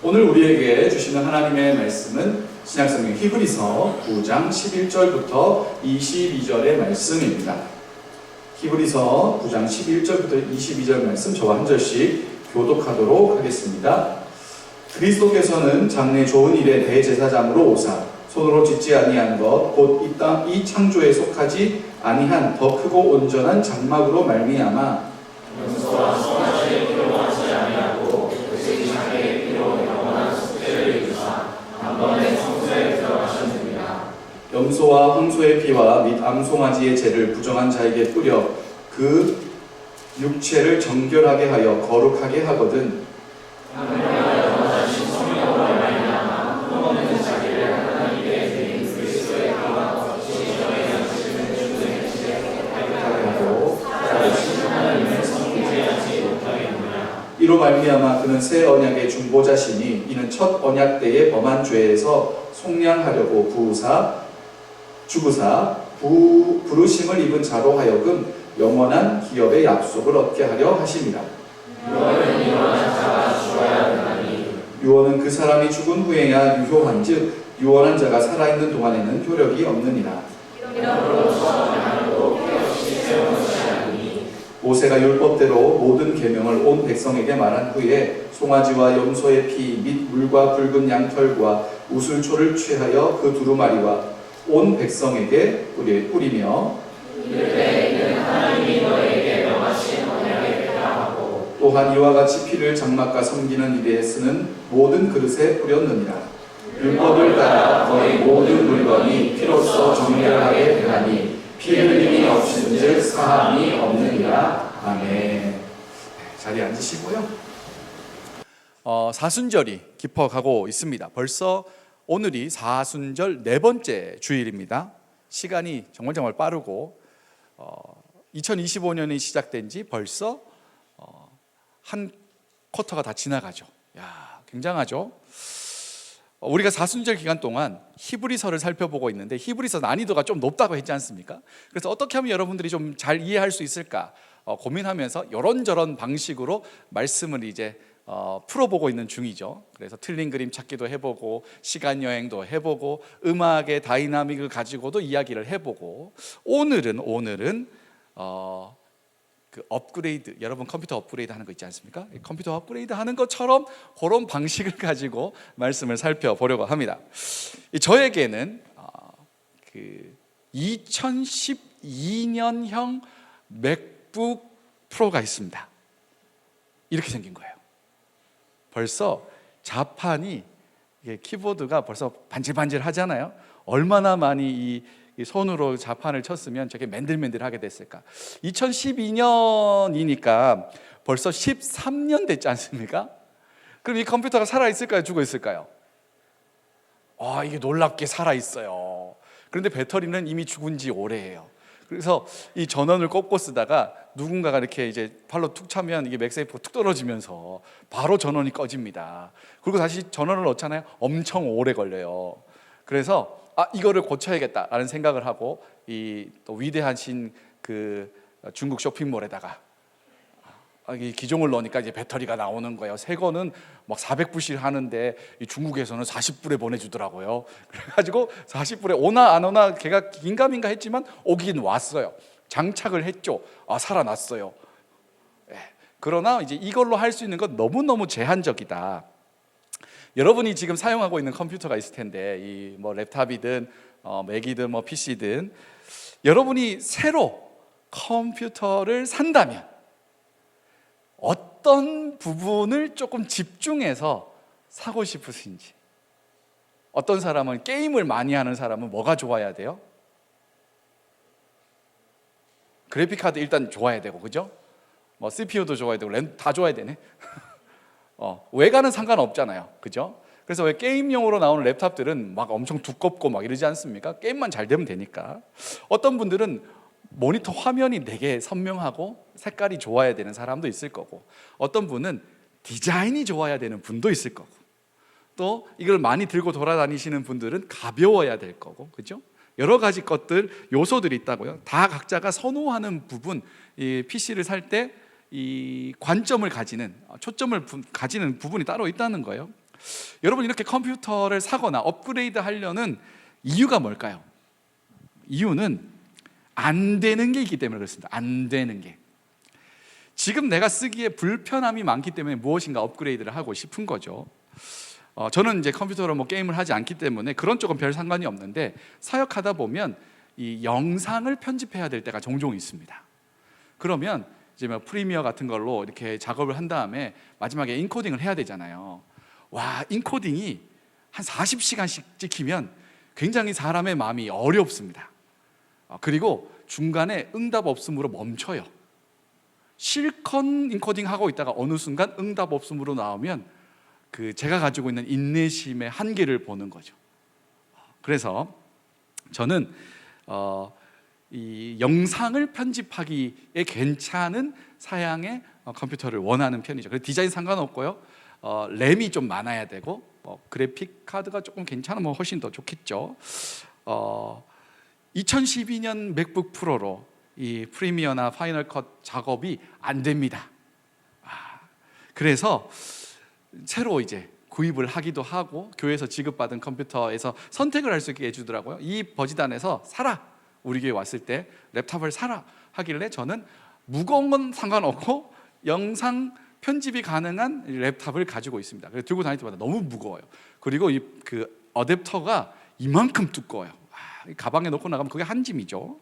오늘 우리에게 주시는 하나님의 말씀은 신약성경 히브리서 9장 11절부터 22절의 말씀입니다. 히브리서 9장 11절부터 22절 말씀 저와 한 절씩 교독하도록 하겠습니다. 그리스도께서는 장래 좋은 일의 대제사장으로 오사 손으로 짓지 아니한 것 곧 이 창조에 속하지 아니한 더 크고 온전한 장막으로 말미암아 염소와 송아지의 피로 하지 아니하고 그 장의 피로 영원한 속죄를 이루사 단번에 성소에 들어가셨느니라. 염소와 황소의 피와 및 암송아지의 죄를 부정한 자에게 뿌려 그 육체를 정결하게 하여 거룩하게 하거든. 이로 말미암아 그는 새 언약의 중보자시니 이는 첫 언약 때의 범한 죄에서 속량하려고 죽으사 부르심을 입은 자로 하여금 영원한 기업의 약속을 얻게 하려 하심이라. 유언은 유언한 자가 죽어야 되나니 유언은 그 사람이 죽은 후에야 유효한즉 유언한 자가 살아있는 동안에는 효력이 없느니라. 이러므로 첫 언약도 피 없이 세운 것이 아니니 모세가 율법대로 모든 계명을 온 백성에게 말한 후에 송아지와 염소의 피 및 물과 붉은 양털과 우슬초를 취하여 그 두루마리와 온 백성에게 뿌리며 이르되 이는 하나님이 너에게 명하신 언약에 배당하고 또한 이와 같이 피를 장막과 섬기는 일에 쓰는 모든 그릇에 뿌렸느니라. 율법을 따라 거의 모든 물건이 피로써 정결하게 되나니 피 흘림이 없은즉 사함이 없느니라. 아멘. 자리에 앉으시고요. 사순절이 깊어가고 있습니다. 벌써 오늘이 사순절 네 번째 주일입니다. 시간이 정말 빠르고 2025년이 시작된 지 벌써 한 쿼터가 다 지나가죠. 야, 굉장하죠. 우리가 사순절 기간 동안 히브리서를 살펴보고 있는데 히브리서 난이도가 좀 높다고 했지 않습니까? 그래서 어떻게 하면 여러분들이 좀 잘 이해할 수 있을까 고민하면서 이런저런 방식으로 말씀을 이제 풀어보고 있는 중이죠. 그래서 틀린 그림 찾기도 해보고 시간 여행도 해보고 음악의 다이나믹을 가지고도 이야기를 해보고 오늘은 그 업그레이드, 여러분 컴퓨터 업그레이드 하는 거 있지 않습니까? 컴퓨터 업그레이드 하는 것처럼 그런 방식을 가지고 말씀을 살펴보려고 합니다. 저에게는 그 2012년형 맥북 프로가 있습니다. 이렇게 생긴 거예요. 벌써 자판이 키보드가 벌써 반질반질 하잖아요. 얼마나 많이 이 손으로 자판을 쳤으면 저게 맨들맨들하게 됐을까. 2012년이니까 벌써 13년 됐지 않습니까? 그럼 이 컴퓨터가 살아있을까요? 죽어있을까요? 이게 놀랍게 살아있어요. 그런데 배터리는 이미 죽은 지 오래예요. 그래서 이 전원을 꼽고 쓰다가 누군가가 이렇게 이제 팔로 툭 차면 이게 맥세이프가 툭 떨어지면서 바로 전원이 꺼집니다. 그리고 다시 전원을 넣잖아요. 엄청 오래 걸려요. 그래서 이거를 고쳐야겠다라는 생각을 하고 이 또 위대하신 그 중국 쇼핑몰에다가 이 기종을 넣으니까 이제 배터리가 나오는 거예요. 새 거는 막 400불씩 하는데 이 중국에서는 40불에 보내주더라고요. 그래가지고 40불에 오나 안 오나 걔가 긴가민가 했지만 오긴 왔어요. 장착을 했죠. 살아났어요. 그러나 이제 이걸로 할 수 있는 건 너무너무 제한적이다. 여러분이 지금 사용하고 있는 컴퓨터가 있을 텐데 이 뭐 랩탑이든 맥이든 뭐 PC든 여러분이 새로 컴퓨터를 산다면 어떤 부분을 조금 집중해서 사고 싶으신지. 어떤 사람은 게임을 많이 하는 사람은 뭐가 좋아야 돼요? 그래픽카드 일단 좋아야 되고, 그죠? 뭐 CPU도 좋아야 되고 램 다 좋아야 되네. 외관은 상관없잖아요, 그죠? 그래서 왜 게임용으로 나오는 랩탑들은 막 엄청 두껍고 막 이러지 않습니까? 게임만 잘 되면 되니까. 어떤 분들은 모니터 화면이 되게 선명하고 색깔이 좋아야 되는 사람도 있을 거고, 어떤 분은 디자인이 좋아야 되는 분도 있을 거고, 또 이걸 많이 들고 돌아다니시는 분들은 가벼워야 될 거고, 그죠? 여러 가지 것들, 요소들이 있다고요. 다 각자가 선호하는 부분, 이 PC를 살 때 이 관점을 가지는, 초점을 가지는 부분이 따로 있다는 거예요. 여러분, 이렇게 컴퓨터를 사거나 업그레이드 하려는 이유가 뭘까요? 이유는 안 되는 게 있기 때문에 그렇습니다. 안 되는 게. 지금 내가 쓰기에 불편함이 많기 때문에 무엇인가 업그레이드를 하고 싶은 거죠. 저는 이제 컴퓨터로 뭐 게임을 하지 않기 때문에 그런 쪽은 별 상관이 없는데, 사역하다 보면 이 영상을 편집해야 될 때가 종종 있습니다. 그러면 이제 뭐 프리미어 같은 걸로 이렇게 작업을 한 다음에 마지막에 인코딩을 해야 되잖아요. 와, 인코딩이 한 40시간씩 찍히면 굉장히 사람의 마음이 어렵습니다. 그리고 중간에 응답 없음으로 멈춰요. 실컷 인코딩 하고 있다가 어느 순간 응답 없음으로 나오면 제가 가지고 있는 인내심의 한계를 보는 거죠. 그래서 저는 이 영상을 편집하기에 괜찮은 사양의 컴퓨터를 원하는 편이죠. 그래서 디자인 상관없고요. 램이 좀 많아야 되고, 그래픽 카드가 조금 괜찮으면 훨씬 더 좋겠죠. 2012년 맥북 프로로 이 프리미어나 파이널 컷 작업이 안 됩니다. 그래서 새로 이제 구입을 하기도 하고, 교회에서 지급받은 컴퓨터에서 선택을 할 수 있게 해주더라고요. 이 버지단에서 사라, 우리 교회 왔을 때 랩탑을 사라 하길래 저는 무거운 건 상관없고 영상 편집이 가능한 랩탑을 가지고 있습니다. 그래서 들고 다닐 때마다 너무 무거워요. 그리고 그 어댑터가 이만큼 두꺼워요. 가방에 넣고 나가면 그게 한 짐이죠.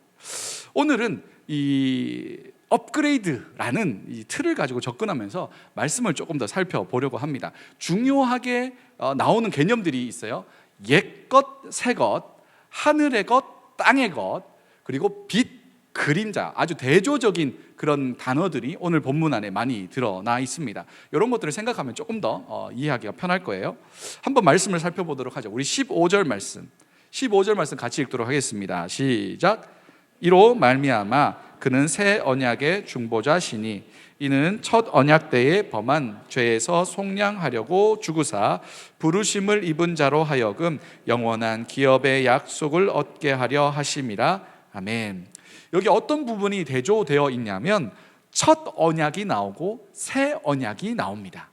오늘은 이 업그레이드라는 이 틀을 가지고 접근하면서 말씀을 조금 더 살펴보려고 합니다. 중요하게 나오는 개념들이 있어요. 옛것, 새것, 하늘의 것, 땅의 것, 그리고 빛, 그림자, 아주 대조적인 그런 단어들이 오늘 본문 안에 많이 드러나 있습니다. 이런 것들을 생각하면 조금 더 이해하기가 편할 거예요. 한번 말씀을 살펴보도록 하죠. 우리 15절 말씀 같이 읽도록 하겠습니다. 시작. 이로 말미암아 그는 새 언약의 중보자시니 이는 첫 언약 때에 범한 죄에서 속량하려고 죽으사 부르심을 입은 자로 하여금 영원한 기업의 약속을 얻게 하려 하심이라. 아멘. 여기 어떤 부분이 대조되어 있냐면 첫 언약이 나오고 새 언약이 나옵니다.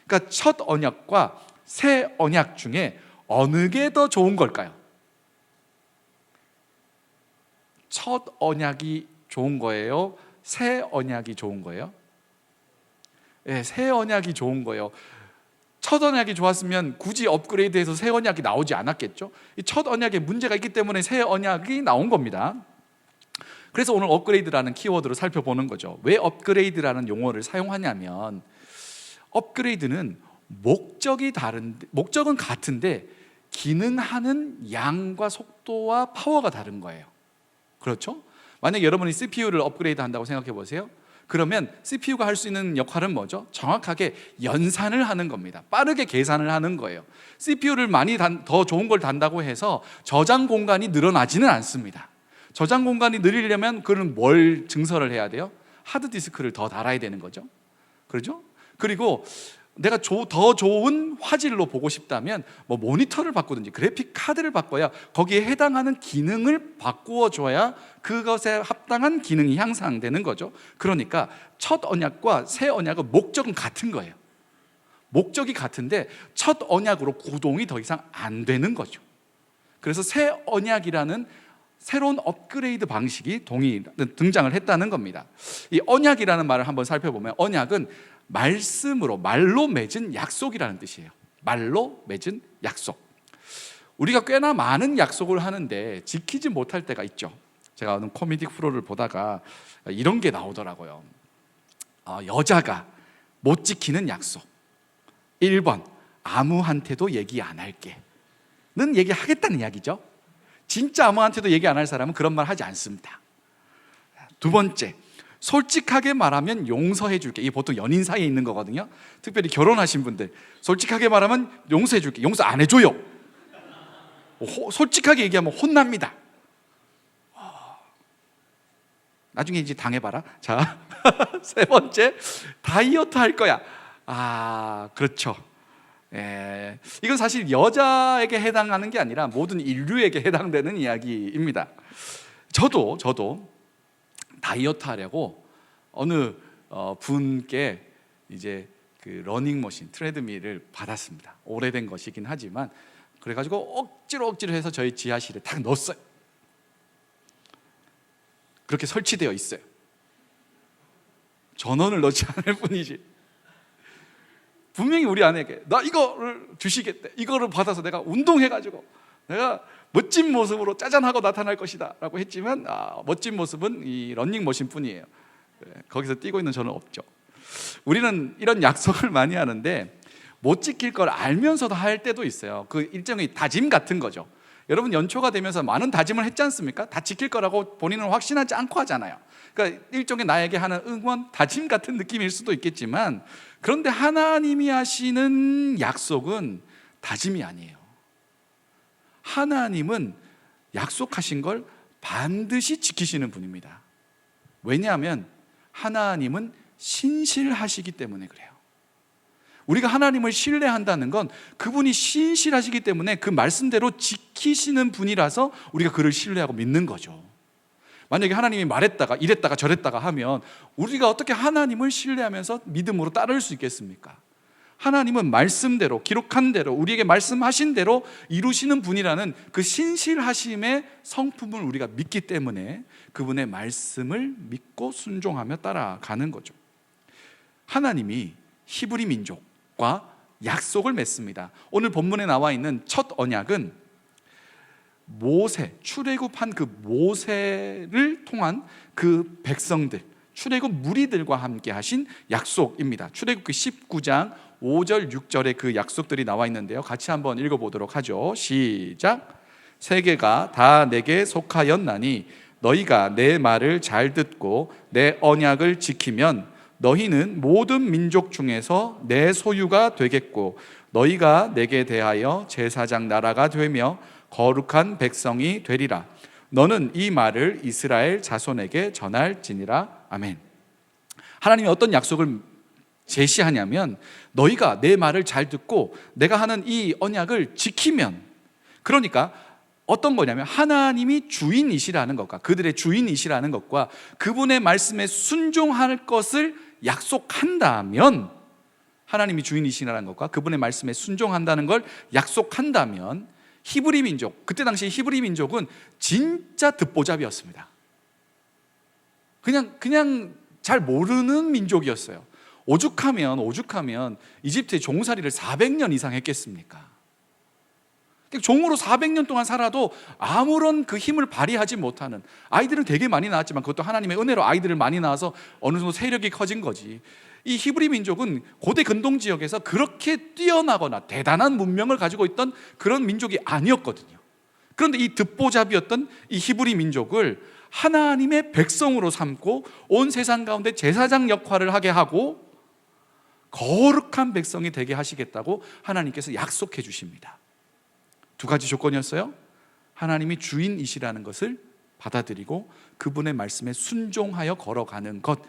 그러니까 첫 언약과 새 언약 중에 어느 게 더 좋은 걸까요? 첫 언약이 좋은 거예요? 새 언약이 좋은 거예요? 네, 새 언약이 좋은 거예요. 첫 언약이 좋았으면 굳이 업그레이드해서 새 언약이 나오지 않았겠죠? 이 첫 언약에 문제가 있기 때문에 새 언약이 나온 겁니다. 그래서 오늘 업그레이드라는 키워드로 살펴보는 거죠. 왜 업그레이드라는 용어를 사용하냐면, 업그레이드는 목적은 같은데 기능하는 양과 속도와 파워가 다른 거예요. 그렇죠? 만약 여러분이 CPU를 업그레이드 한다고 생각해 보세요. 그러면 CPU가 할 수 있는 역할은 뭐죠? 정확하게 연산을 하는 겁니다. 빠르게 계산을 하는 거예요. CPU를 많이 더 좋은 걸 단다고 해서 저장 공간이 늘어나지는 않습니다. 저장 공간이 늘리려면 그는 뭘 증설을 해야 돼요? 하드디스크를 더 달아야 되는 거죠. 그렇죠? 그리고 내가 더 좋은 화질로 보고 싶다면 뭐 모니터를 바꾸든지 그래픽 카드를 바꿔야 거기에 해당하는 기능을 바꾸어 줘야 그것에 합당한 기능이 향상되는 거죠. 그러니까 첫 언약과 새 언약은 목적은 같은 거예요. 목적이 같은데 첫 언약으로 구동이 더 이상 안 되는 거죠. 그래서 새 언약이라는 새로운 업그레이드 방식이 등장을 했다는 겁니다. 이 언약이라는 말을 한번 살펴보면, 언약은 말로 맺은 약속이라는 뜻이에요. 말로 맺은 약속. 우리가 꽤나 많은 약속을 하는데 지키지 못할 때가 있죠. 제가 어느 코미디 프로를 보다가 이런 게 나오더라고요. 여자가 못 지키는 약속. 1번, 아무한테도 얘기 안 할게 는 얘기하겠다는 이야기죠. 진짜 아무한테도 얘기 안 할 사람은 그런 말 하지 않습니다. 두 번째, 솔직하게 말하면 용서해 줄게. 이게 보통 연인 사이에 있는 거거든요. 특별히 결혼하신 분들, 솔직하게 말하면 용서해 줄게. 용서 안 해줘요. 솔직하게 얘기하면 혼납니다. 나중에 이제 당해봐라. 자, 세 번째, 다이어트 할 거야. 그렇죠. 이건 사실 여자에게 해당하는 게 아니라 모든 인류에게 해당되는 이야기입니다. 저도 다이어트 하려고 어느 분께 이제 그 러닝머신 트레드밀을 받았습니다. 오래된 것이긴 하지만 그래가지고 억지로 해서 저희 지하실에 딱 넣었어요. 그렇게 설치되어 있어요. 전원을 넣지 않을 뿐이지. 분명히 우리 아내에게 나 이거를 주시겠대, 이거를 받아서 내가 운동해가지고 내가 멋진 모습으로 짜잔하고 나타날 것이다 라고 했지만 멋진 모습은 이 러닝머신 뿐이에요. 거기서 뛰고 있는 저는 없죠. 우리는 이런 약속을 많이 하는데 못 지킬 걸 알면서도 할 때도 있어요. 그 일종의 다짐 같은 거죠. 여러분 연초가 되면서 많은 다짐을 했지 않습니까? 다 지킬 거라고 본인은 확신하지 않고 하잖아요. 그러니까 일종의 나에게 하는 응원, 다짐 같은 느낌일 수도 있겠지만, 그런데 하나님이 하시는 약속은 다짐이 아니에요. 하나님은 약속하신 걸 반드시 지키시는 분입니다. 왜냐하면 하나님은 신실하시기 때문에 그래요. 우리가 하나님을 신뢰한다는 건 그분이 신실하시기 때문에 그 말씀대로 지키시는 분이라서 우리가 그를 신뢰하고 믿는 거죠. 만약에 하나님이 말했다가 이랬다가 저랬다가 하면 우리가 어떻게 하나님을 신뢰하면서 믿음으로 따를 수 있겠습니까? 하나님은 말씀대로, 기록한 대로, 우리에게 말씀하신 대로 이루시는 분이라는 그 신실하심의 성품을 우리가 믿기 때문에 그분의 말씀을 믿고 순종하며 따라가는 거죠. 하나님이 히브리 민족과 약속을 맺습니다. 오늘 본문에 나와 있는 첫 언약은 모세, 출애굽한 그 모세를 통한 그 백성들, 출애굽 무리들과 함께 하신 약속입니다. 출애굽기 19장 5절 6절에 그 약속들이 나와 있는데요, 같이 한번 읽어보도록 하죠. 시작. 세계가 다 내게 속하였나니 너희가 내 말을 잘 듣고 내 언약을 지키면 너희는 모든 민족 중에서 내 소유가 되겠고 너희가 내게 대하여 제사장 나라가 되며 거룩한 백성이 되리라. 너는 이 말을 이스라엘 자손에게 전할지니라. 아멘. 하나님이 어떤 약속을 제시하냐면 너희가 내 말을 잘 듣고 내가 하는 이 언약을 지키면, 그러니까 어떤 거냐면 하나님이 주인이시라는 것과 그들의 주인이시라는 것과 그분의 말씀에 순종할 것을 약속한다면, 하나님이 주인이시라는 것과 그분의 말씀에 순종한다는 걸 약속한다면, 히브리 민족, 그때 당시 히브리 민족은 진짜 듣보잡이었습니다. 그냥 잘 모르는 민족이었어요. 오죽하면 이집트의 종살이를 400년 이상 했겠습니까? 종으로 400년 동안 살아도 아무런 그 힘을 발휘하지 못하는, 아이들은 되게 많이 낳았지만 그것도 하나님의 은혜로 아이들을 많이 낳아서 어느 정도 세력이 커진 거지. 이 히브리 민족은 고대 근동 지역에서 그렇게 뛰어나거나 대단한 문명을 가지고 있던 그런 민족이 아니었거든요. 그런데 이 듣보잡이었던 이 히브리 민족을 하나님의 백성으로 삼고 온 세상 가운데 제사장 역할을 하게 하고 거룩한 백성이 되게 하시겠다고 하나님께서 약속해 주십니다. 두 가지 조건이었어요. 하나님이 주인이시라는 것을 받아들이고 그분의 말씀에 순종하여 걸어가는 것,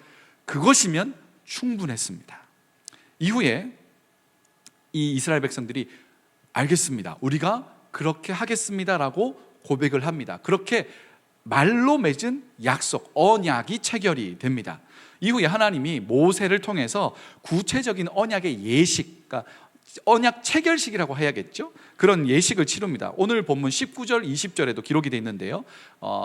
그것이면 충분했습니다. 이후에 이 이스라엘 백성들이 알겠습니다, 우리가 그렇게 하겠습니다라고 고백을 합니다. 그렇게 말로 맺은 약속, 언약이 체결이 됩니다. 이후에 하나님이 모세를 통해서 구체적인 언약의 예식, 그러니까 언약 체결식이라고 해야겠죠? 그런 예식을 치릅니다. 오늘 본문 19절 20절에도 기록이 되어 있는데요,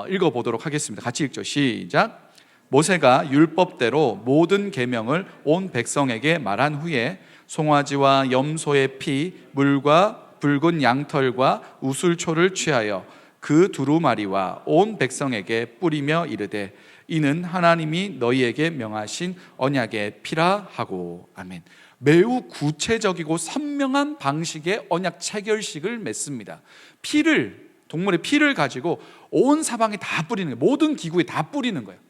읽어보도록 하겠습니다. 같이 읽죠. 시작. 모세가 율법대로 모든 계명을 온 백성에게 말한 후에 송아지와 염소의 피, 물과 붉은 양털과 우슬초를 취하여 그 두루마리와 온 백성에게 뿌리며 이르되 이는 하나님이 너희에게 명하신 언약의 피라 하고. 아멘. 매우 구체적이고 선명한 방식의 언약 체결식을 맺습니다. 피를, 동물의 피를 가지고 온 사방에 다 뿌리는 거예요. 모든 기구에 다 뿌리는 거예요.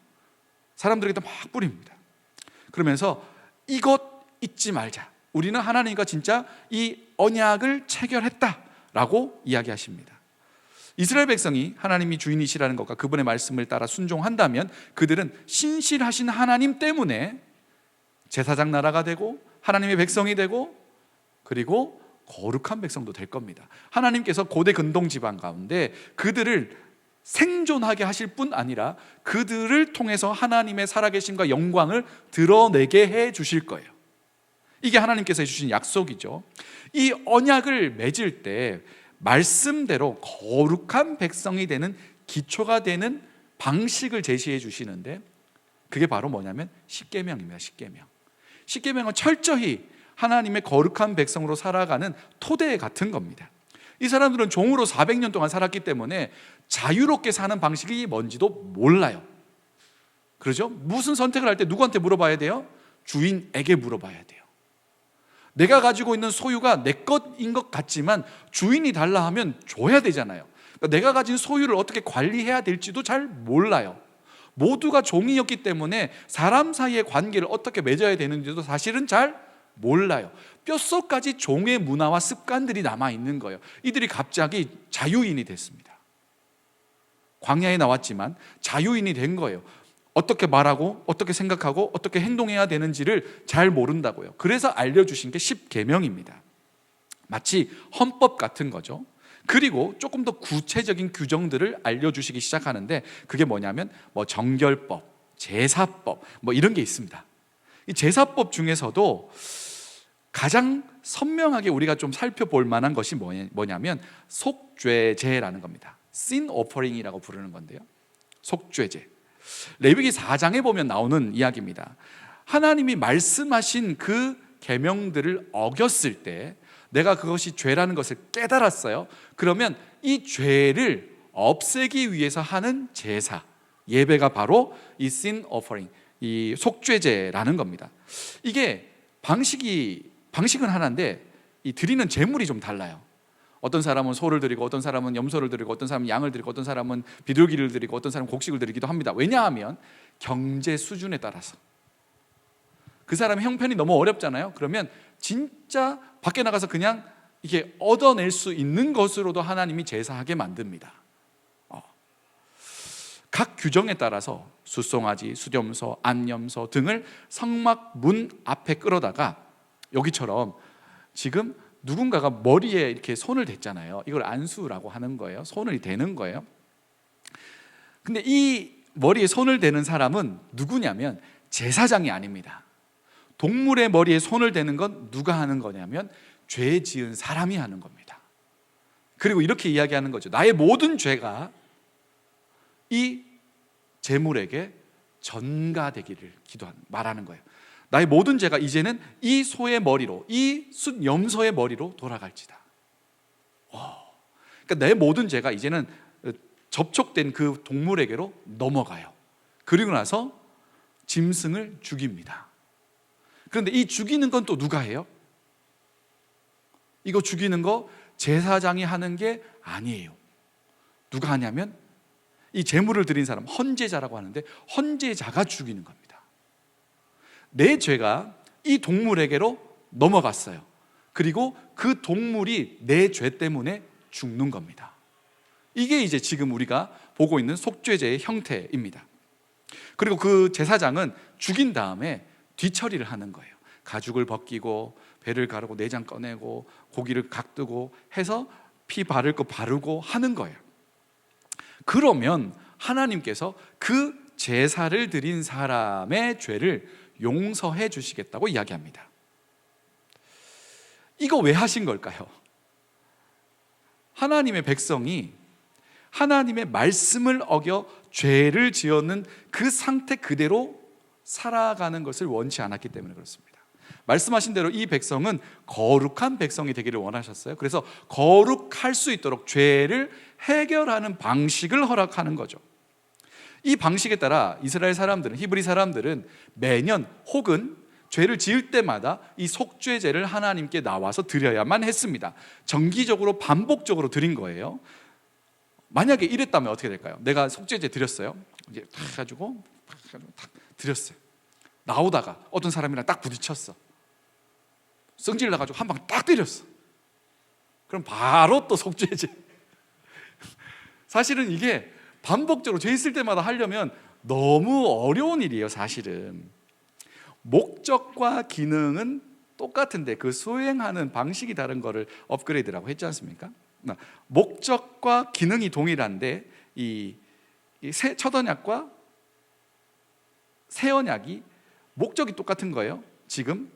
사람들에게도 막 뿌립니다. 그러면서 이것 잊지 말자, 우리는 하나님과 진짜 이 언약을 체결했다라고 이야기하십니다. 이스라엘 백성이 하나님이 주인이시라는 것과 그분의 말씀을 따라 순종한다면 그들은 신실하신 하나님 때문에 제사장 나라가 되고 하나님의 백성이 되고 그리고 거룩한 백성도 될 겁니다. 하나님께서 고대 근동 지방 가운데 그들을 생존하게 하실 뿐 아니라 그들을 통해서 하나님의 살아계심과 영광을 드러내게 해 주실 거예요. 이게 하나님께서 해주신 약속이죠. 이 언약을 맺을 때 말씀대로 거룩한 백성이 되는 기초가 되는 방식을 제시해 주시는데, 그게 바로 뭐냐면 십계명입니다. 십계명은 철저히 하나님의 거룩한 백성으로 살아가는 토대 같은 겁니다. 이 사람들은 종으로 400년 동안 살았기 때문에 자유롭게 사는 방식이 뭔지도 몰라요. 그렇죠? 무슨 선택을 할 때 누구한테 물어봐야 돼요? 주인에게 물어봐야 돼요. 내가 가지고 있는 소유가 내 것인 것 같지만 주인이 달라 하면 줘야 되잖아요. 그러니까 내가 가진 소유를 어떻게 관리해야 될지도 잘 몰라요. 모두가 종이었기 때문에 사람 사이의 관계를 어떻게 맺어야 되는지도 사실은 잘 몰라요. 뼛속까지 종의 문화와 습관들이 남아있는 거예요. 이들이 갑자기 자유인이 됐습니다. 광야에 나왔지만 자유인이 된 거예요. 어떻게 말하고 어떻게 생각하고 어떻게 행동해야 되는지를 잘 모른다고요. 그래서 알려주신 게 십계명입니다. 마치 헌법 같은 거죠. 그리고 조금 더 구체적인 규정들을 알려주시기 시작하는데, 그게 뭐냐면 정결법, 제사법 이런 게 있습니다. 이 제사법 중에서도 가장 선명하게 우리가 좀 살펴볼 만한 것이 뭐냐면 속죄제라는 겁니다. sin offering이라고 부르는 건데요. 속죄제. 레위기 4장에 보면 나오는 이야기입니다. 하나님이 말씀하신 그 계명들을 어겼을 때 내가 그것이 죄라는 것을 깨달았어요. 그러면 이 죄를 없애기 위해서 하는 제사, 예배가 바로 이 sin offering, 이 속죄제라는 겁니다. 이게 방식은 하나인데 이 드리는 제물이 좀 달라요. 어떤 사람은 소를 드리고, 어떤 사람은 염소를 드리고, 어떤 사람은 양을 드리고, 어떤 사람은 비둘기를 드리고, 어떤 사람은 곡식을 드리기도 합니다. 왜냐하면 경제 수준에 따라서 그 사람의 형편이 너무 어렵잖아요. 그러면 진짜 밖에 나가서 그냥 이게 얻어낼 수 있는 것으로도 하나님이 제사하게 만듭니다. 각 규정에 따라서 숫송아지, 수염소, 안염소 등을 성막 문 앞에 끌어다가, 여기처럼 지금 누군가가 머리에 이렇게 손을 댔잖아요. 이걸 안수라고 하는 거예요. 손을 대는 거예요. 근데 이 머리에 손을 대는 사람은 누구냐면 제사장이 아닙니다. 동물의 머리에 손을 대는 건 누가 하는 거냐면 죄 지은 사람이 하는 겁니다. 그리고 이렇게 이야기하는 거죠. 나의 모든 죄가 이 제물에게 전가되기를 말하는 거예요. 나의 모든 죄가 이제는 이 소의 머리로, 이 숫염소의 머리로 돌아갈지다. 그러니까 내 모든 죄가 이제는 접촉된 그 동물에게로 넘어가요. 그리고 나서 짐승을 죽입니다. 그런데 이 죽이는 건 또 누가 해요? 이거 죽이는 거 제사장이 하는 게 아니에요. 누가 하냐면 이 제물을 드린 사람, 헌제자라고 하는데 헌제자가 죽이는 겁니다. 내 죄가 이 동물에게로 넘어갔어요. 그리고 그 동물이 내 죄 때문에 죽는 겁니다. 이게 이제 지금 우리가 보고 있는 속죄제의 형태입니다. 그리고 그 제사장은 죽인 다음에 뒤처리를 하는 거예요. 가죽을 벗기고 배를 가르고 내장 꺼내고 고기를 각뜨고 해서 피 바를 거 바르고 하는 거예요. 그러면 하나님께서 그 제사를 드린 사람의 죄를 용서해 주시겠다고 이야기합니다. 이거 왜 하신 걸까요? 하나님의 백성이 하나님의 말씀을 어겨 죄를 지었는 그 상태 그대로 살아가는 것을 원치 않았기 때문에 그렇습니다. 말씀하신 대로 이 백성은 거룩한 백성이 되기를 원하셨어요. 그래서 거룩할 수 있도록 죄를 해결하는 방식을 허락하는 거죠. 이 방식에 따라 이스라엘 사람들은, 히브리 사람들은 매년 혹은 죄를 지을 때마다 이 속죄제를 하나님께 나와서 드려야만 했습니다. 정기적으로 반복적으로 드린 거예요. 만약에 이랬다면 어떻게 될까요? 내가 속죄제 드렸어요. 이제 탁 해가지고 탁 드렸어요. 나오다가 어떤 사람이랑 딱 부딪혔어. 성질 나가지고 한 방 딱 때렸어. 그럼 바로 또 속죄제. 사실은 이게 반복적으로 죄 있을 때마다 하려면 너무 어려운 일이에요. 사실은 목적과 기능은 똑같은데 그 수행하는 방식이 다른 거를 업그레이드라고 했지 않습니까? 목적과 기능이 동일한데 이 첫 언약과 새 언약이 목적이 똑같은 거예요. 지금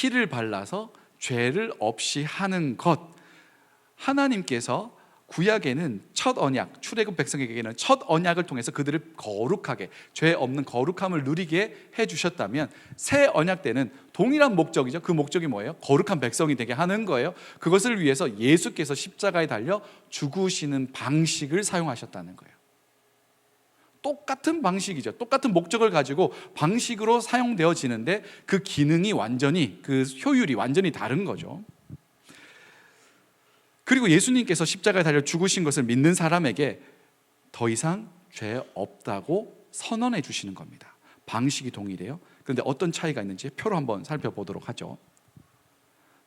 피를 발라서 죄를 없이 하는 것. 하나님께서 구약에는 첫 언약, 출애굽 백성에게는 첫 언약을 통해서 그들을 거룩하게, 죄 없는 거룩함을 누리게 해주셨다면 새 언약 때는 동일한 목적이죠. 그 목적이 뭐예요? 거룩한 백성이 되게 하는 거예요. 그것을 위해서 예수께서 십자가에 달려 죽으시는 방식을 사용하셨다는 거예요. 똑같은 방식이죠. 똑같은 목적을 가지고 방식으로 사용되어지는데 그 기능이 완전히, 그 효율이 완전히 다른 거죠. 그리고 예수님께서 십자가에 달려 죽으신 것을 믿는 사람에게 더 이상 죄 없다고 선언해 주시는 겁니다. 방식이 동일해요. 그런데 어떤 차이가 있는지 표로 한번 살펴보도록 하죠.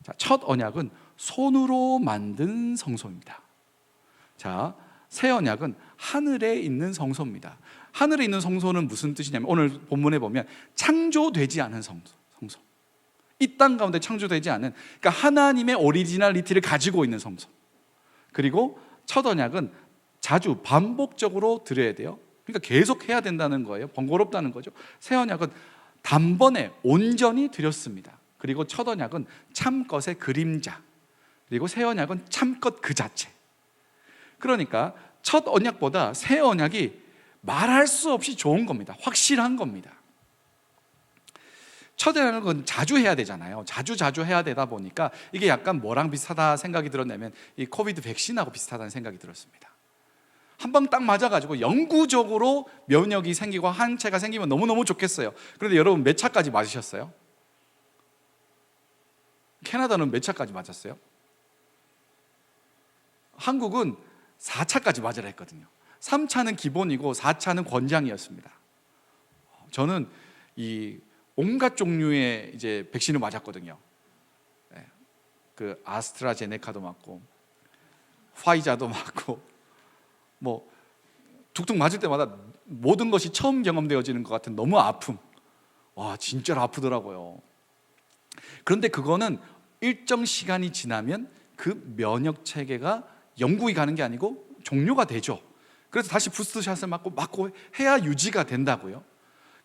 자, 첫 언약은 손으로 만든 성소입니다. 자, 새 언약은 하늘에 있는 성소입니다. 하늘에 있는 성소는 무슨 뜻이냐면 오늘 본문에 보면 창조되지 않은 성소. 이 땅 가운데 창조되지 않은, 그러니까 하나님의 오리지널리티를 가지고 있는 성소. 그리고 첫 언약은 자주 반복적으로 드려야 돼요. 그러니까 계속 해야 된다는 거예요. 번거롭다는 거죠. 새 언약은 단번에 온전히 드렸습니다. 그리고 첫 언약은 참것의 그림자, 그리고 새 언약은 참것 그 자체. 그러니까 첫 언약보다 새 언약이 말할 수 없이 좋은 겁니다. 확실한 겁니다. 첫 언약은 자주 해야 되잖아요. 자주 해야 되다 보니까 이게 약간 뭐랑 비슷하다 생각이 들었냐면 이 코비드 백신하고 비슷하다는 생각이 들었습니다. 한 방 딱 맞아가지고 영구적으로 면역이 생기고 항체가 생기면 너무너무 좋겠어요. 그런데 여러분 몇 차까지 맞으셨어요? 캐나다는 몇 차까지 맞았어요? 한국은 4차까지 맞으라 했거든요. 3차는 기본이고 4차는 권장이었습니다. 저는 이 온갖 종류의 이제 백신을 맞았거든요. 그 아스트라제네카도 맞고 화이자도 맞고 뭐 툭툭 맞을 때마다 모든 것이 처음 경험되어지는 것 같은 너무 아픔. 와, 진짜로 아프더라고요. 그런데 그거는 일정 시간이 지나면 그 면역 체계가 영구히 가는 게 아니고 종료가 되죠. 그래서 다시 부스트샷을 맞고 해야 유지가 된다고요.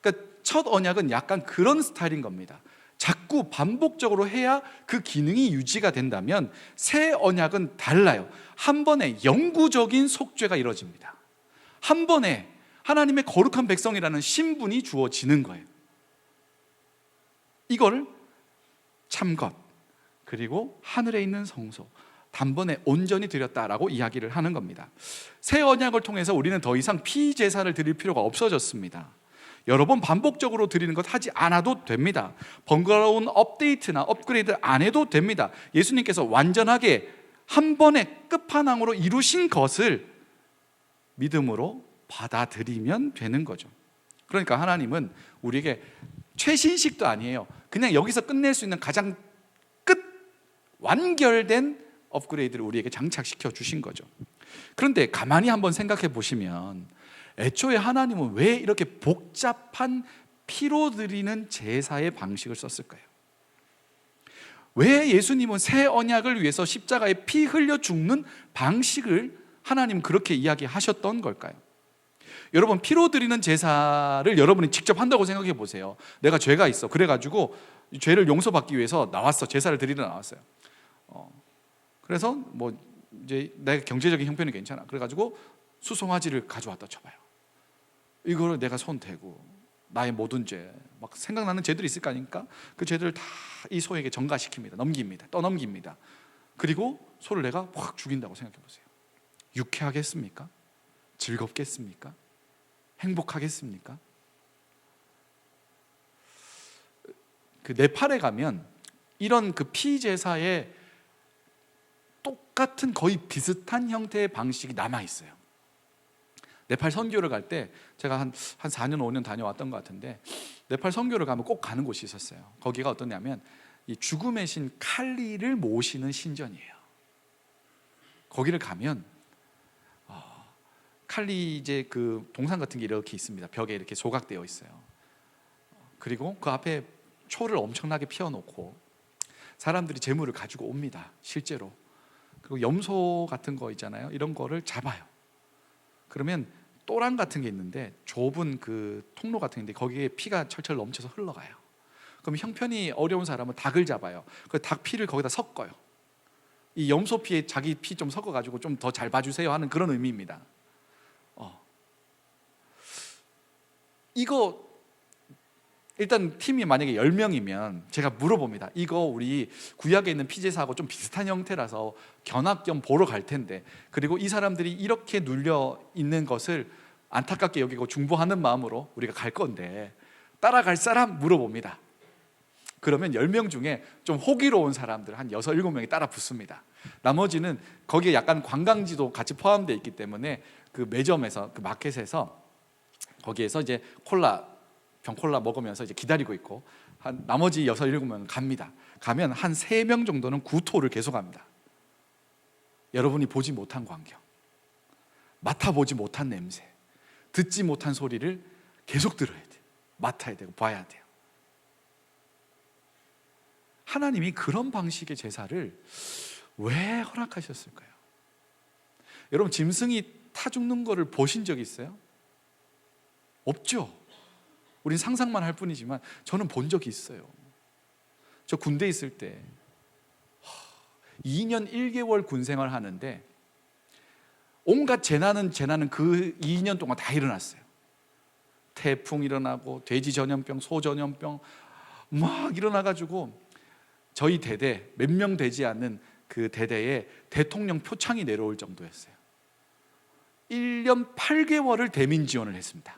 그러니까 첫 언약은 약간 그런 스타일인 겁니다. 자꾸 반복적으로 해야 그 기능이 유지가 된다면 새 언약은 달라요. 한 번에 영구적인 속죄가 이루어집니다. 한 번에 하나님의 거룩한 백성이라는 신분이 주어지는 거예요. 이걸 참것, 그리고 하늘에 있는 성소, 단번에 온전히 드렸다라고 이야기를 하는 겁니다. 새 언약을 통해서 우리는 더 이상 피제사를 드릴 필요가 없어졌습니다. 여러 번 반복적으로 드리는 것 하지 않아도 됩니다. 번거로운 업데이트나 업그레이드 안 해도 됩니다. 예수님께서 완전하게 한 번에 끝판왕으로 이루신 것을 믿음으로 받아들이면 되는 거죠. 그러니까 하나님은 우리에게 최신식도 아니에요. 그냥 여기서 끝낼 수 있는 가장 끝 완결된 업그레이드를 우리에게 장착시켜 주신 거죠. 그런데 가만히 한번 생각해 보시면 애초에 하나님은 왜 이렇게 복잡한 피로 드리는 제사의 방식을 썼을까요? 왜 예수님은 새 언약을 위해서 십자가에 피 흘려 죽는 방식을 하나님 그렇게 이야기하셨던 걸까요? 여러분, 피로 드리는 제사를 여러분이 직접 한다고 생각해 보세요. 내가 죄가 있어. 그래가지고 죄를 용서받기 위해서 나왔어. 제사를 드리러 나왔어요. 그래서 뭐 이제 내 경제적인 형편이 괜찮아. 그래가지고 수송아지를 가져왔다 쳐봐요. 이거를 내가 손 대고 나의 모든 죄, 막 생각나는 죄들이 있을 거 아닙니까? 그 죄들을 다 이 소에게 전가시킵니다. 넘깁니다. 떠넘깁니다. 그리고 소를 내가 확 죽인다고 생각해 보세요. 유쾌하겠습니까? 즐겁겠습니까? 행복하겠습니까? 그 네팔에 가면 이런 그 피제사의 똑같은 거의 비슷한 형태의 방식이 남아 있어요. 네팔 선교를 갈 때 제가 한 4년 5년 다녀왔던 것 같은데 네팔 선교를 가면 꼭 가는 곳이 있었어요. 거기가 어떠냐면 이 죽음의 신 칼리를 모시는 신전이에요. 거기를 가면 칼리 이제 그 동상 같은 게 이렇게 있습니다. 벽에 이렇게 조각되어 있어요. 그리고 그 앞에 초를 엄청나게 피워놓고 사람들이 재물을 가지고 옵니다. 실제로. 그리고 염소 같은 거 있잖아요. 이런 거를 잡아요. 그러면 또랑 같은 게 있는데 좁은 그 통로 같은 게 있는데 거기에 피가 철철 넘쳐서 흘러가요. 그럼 형편이 어려운 사람은 닭을 잡아요. 그 닭 피를 거기다 섞어요. 이 염소 피에 자기 피 좀 섞어가지고 좀 더 잘 봐주세요 하는 그런 의미입니다. 이거 일단 팀이 만약에 10명이면 제가 물어봅니다. 이거 우리 구약에 있는 피제사하고 좀 비슷한 형태라서 견학 겸 보러 갈 텐데, 그리고 이 사람들이 이렇게 눌려 있는 것을 안타깝게 여기고 중보하는 마음으로 우리가 갈 건데 따라갈 사람 물어봅니다. 그러면 10명 중에 좀 호기로운 사람들 한 6, 7명이 따라 붙습니다. 나머지는 거기에 약간 관광지도 같이 포함되어 있기 때문에 그 매점에서, 그 마켓에서 거기에서 이제 병콜라 먹으면서 이제 기다리고 있고, 한 나머지 6, 7명은 갑니다. 가면 한 3명 정도는 구토를 계속합니다. 여러분이 보지 못한 광경, 맡아보지 못한 냄새, 듣지 못한 소리를 계속 들어야 돼요. 맡아야 되고 봐야 돼요. 하나님이 그런 방식의 제사를 왜 허락하셨을까요? 여러분, 짐승이 타 죽는 거를 보신 적 있어요? 없죠. 우린 상상만 할 뿐이지만 저는 본 적이 있어요. 저 군대 있을 때 2년 1개월 군 생활 하는데 온갖 재난은 그 2년 동안 다 일어났어요. 태풍 일어나고 돼지 전염병, 소 전염병 막 일어나가지고 저희 대대 몇 명 되지 않는 그 대대에 대통령 표창이 내려올 정도였어요. 1년 8개월을 대민 지원을 했습니다.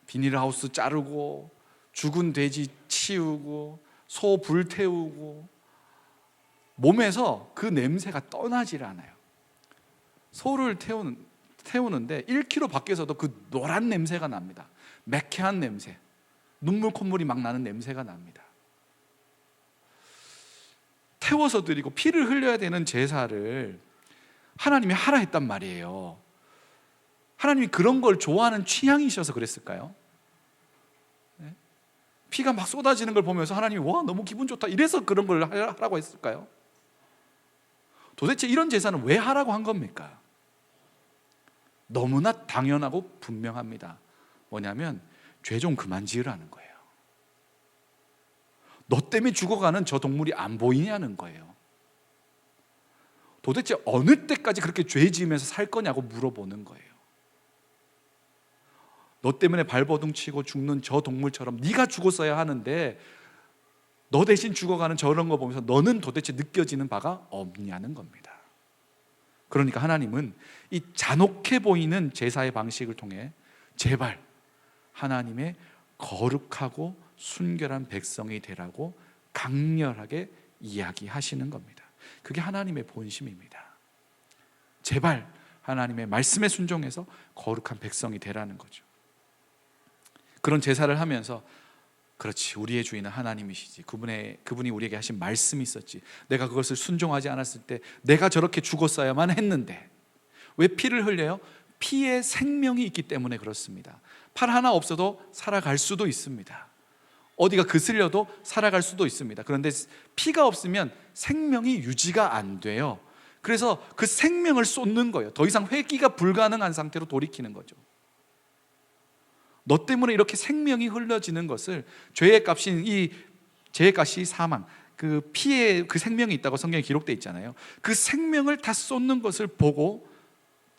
비닐하우스 자르고 죽은 돼지 치우고 소 불태우고 몸에서 그 냄새가 떠나질 않아요. 소를 태우는데 1km 밖에서도 그 노란 냄새가 납니다. 매캐한 냄새, 눈물 콧물이 막 나는 냄새가 납니다. 태워서 드리고 피를 흘려야 되는 제사를 하나님이 하라 했단 말이에요. 하나님이 그런 걸 좋아하는 취향이셔서 그랬을까요? 네? 피가 막 쏟아지는 걸 보면서 하나님이 와 너무 기분 좋다 이래서 그런 걸 하라고 했을까요? 도대체 이런 제사는 왜 하라고 한 겁니까? 너무나 당연하고 분명합니다. 뭐냐면 죄 좀 그만 지으라는 거예요. 너 때문에 죽어가는 저 동물이 안 보이냐는 거예요. 도대체 어느 때까지 그렇게 죄 지으면서 살 거냐고 물어보는 거예요. 너 때문에 발버둥 치고 죽는 저 동물처럼 네가 죽었어야 하는데 너 대신 죽어가는 저런 거 보면서 너는 도대체 느껴지는 바가 없냐는 겁니다. 그러니까 하나님은 이 잔혹해 보이는 제사의 방식을 통해 제발 하나님의 거룩하고 순결한 백성이 되라고 강렬하게 이야기하시는 겁니다. 그게 하나님의 본심입니다. 제발 하나님의 말씀에 순종해서 거룩한 백성이 되라는 거죠. 그런 제사를 하면서 그렇지, 우리의 주인은 하나님이시지, 그분이 우리에게 하신 말씀이 있었지, 내가 그것을 순종하지 않았을 때 내가 저렇게 죽었어야만 했는데 왜 피를 흘려요? 피에 생명이 있기 때문에 그렇습니다. 팔 하나 없어도 살아갈 수도 있습니다. 어디가 그슬려도 살아갈 수도 있습니다. 그런데 피가 없으면 생명이 유지가 안 돼요. 그래서 그 생명을 쏟는 거예요. 더 이상 회귀가 불가능한 상태로 돌이키는 거죠. 너 때문에 이렇게 생명이 흘러지는 것을, 죄의 값인 이 죄의 값이 사망, 그 피에 그 생명이 있다고 성경에 기록되어 있잖아요. 그 생명을 다 쏟는 것을 보고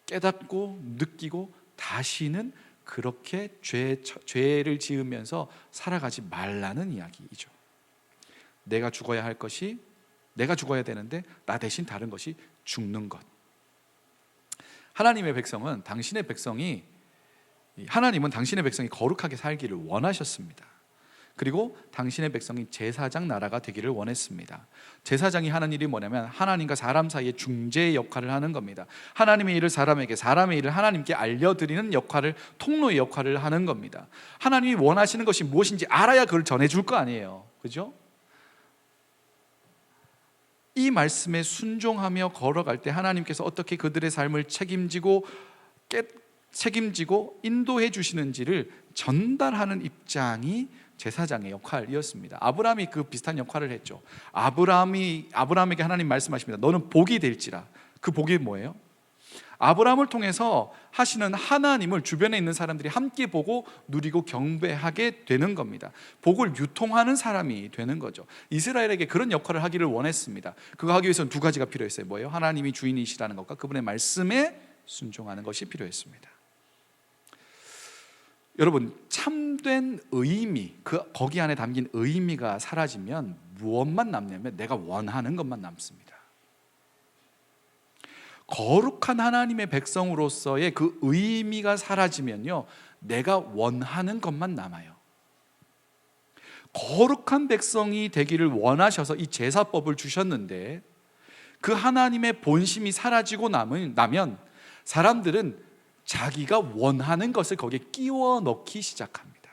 깨닫고 느끼고 다시는 그렇게 죄를 지으면서 살아가지 말라는 이야기이죠. 내가 죽어야 할 것이, 내가 죽어야 되는데 나 대신 다른 것이 죽는 것. 하나님은 당신의 백성이 거룩하게 살기를 원하셨습니다. 그리고 당신의 백성이 제사장 나라가 되기를 원했습니다. 제사장이 하는 일이 뭐냐면 하나님과 사람 사이의 중재의 역할을 하는 겁니다. 하나님의 일을 사람에게, 사람의 일을 하나님께 알려드리는 역할을, 통로의 역할을 하는 겁니다. 하나님이 원하시는 것이 무엇인지 알아야 그걸 전해줄 거 아니에요. 그죠? 이 말씀에 순종하며 걸어갈 때 하나님께서 어떻게 그들의 삶을 책임지고 인도해 주시는지를 전달하는 입장이 제사장의 역할이었습니다. 아브라함이 그 비슷한 역할을 했죠. 아브라함에게 하나님 말씀하십니다. 너는 복이 될지라. 그 복이 뭐예요? 아브라함을 통해서 하시는 하나님을 주변에 있는 사람들이 함께 보고 누리고 경배하게 되는 겁니다. 복을 유통하는 사람이 되는 거죠. 이스라엘에게 그런 역할을 하기를 원했습니다. 그거 하기 위해서는 두 가지가 필요했어요. 뭐예요? 하나님이 주인이시라는 것과 그분의 말씀에 순종하는 것이 필요했습니다. 여러분, 참된 의미, 거기 안에 담긴 의미가 사라지면 무엇만 남냐면 내가 원하는 것만 남습니다. 거룩한 하나님의 백성으로서의 그 의미가 사라지면요, 내가 원하는 것만 남아요. 거룩한 백성이 되기를 원하셔서 이 제사법을 주셨는데 그 하나님의 본심이 사라지고 나면 사람들은 자기가 원하는 것을 거기에 끼워 넣기 시작합니다.